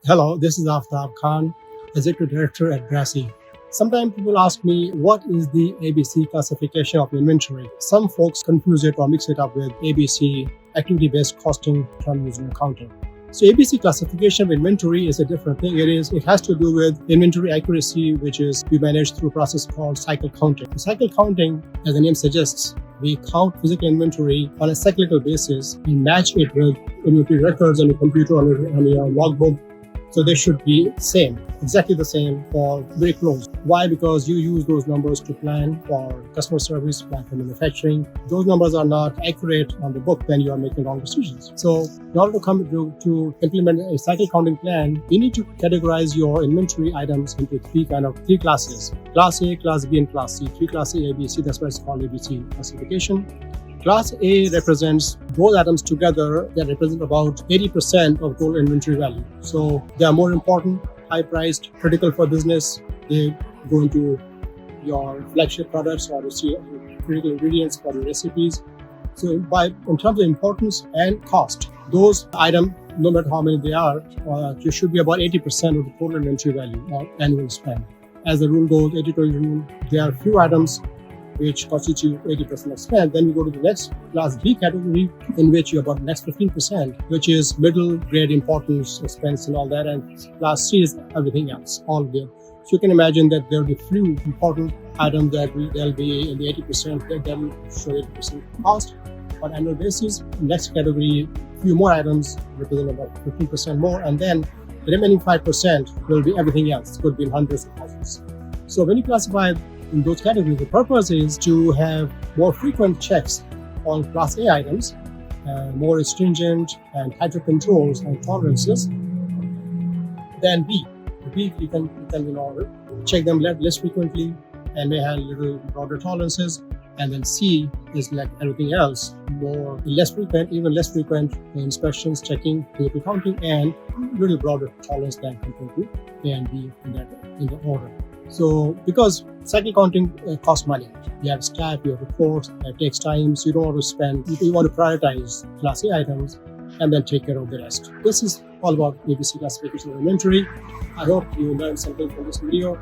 Hello, this is Aftab Khan, Executive Director at BRASI. Sometimes people ask me, what is the ABC classification of inventory? Some folks confuse it or mix it up with ABC, activity-based costing term used in accounting. So ABC classification of inventory is a different thing. It has to do with inventory accuracy, which is we manage through a process called cycle counting. Cycle counting, as the name suggests, we count physical inventory on a cyclical basis. We match it with inventory records on your computer, on your logbook. So they should be same, exactly the same, or very close. Why? Because you use those numbers to plan for customer service, plan for manufacturing. Those numbers are not accurate on the book, then you are making wrong decisions. So in order to implement a cycle counting plan, you need to categorize your inventory items into three classes. Class A, Class B, and Class C. Three classes A, B, C, that's why it's called ABC classification. Class A represents those items together that represent about 80% of total inventory value. So they are more important, high-priced, critical for business. They go into your flagship products or critical ingredients for your recipes. So in terms of importance and cost, those items, no matter how many they are, should be about 80% of the total inventory value or annual spend. As the rule goes, 80-20 rule, there are few items which constitute 80% of spend. Then we go to the next Class B category, in which you have about next 15%, which is middle grade importance, expense, and all that. And Class C is everything else, all there. So you can imagine that there will be few important items they'll be in the 80%, that will show 80% cost on annual basis. Next category, few more items represent about 15% more, and then the remaining 5% will be everything else. It could be in hundreds of thousands. So when you classify in those categories, the purpose is to have more frequent checks on Class A items, more stringent and tighter controls and tolerances than B. B, you can check them less frequently and may have little broader tolerances. And then C is like everything else, even less frequent inspections, checking, vehicle counting, and little broader tolerance than compared to A and B in the order. So because cycle counting costs money, you have staff, you have reports, it takes time, so you don't want to spend, you want to prioritize Class A items and then take care of the rest. This is all about ABC classification of inventory. I hope you learned something from this video.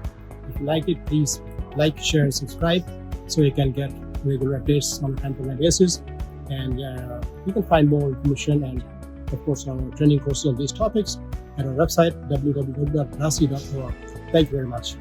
If you like it, please like, share, and subscribe so you can get regular updates on a time-to-time basis. And you can find more information and, of course, our training courses on these topics at our website, www.brasi.org. Thank you very much.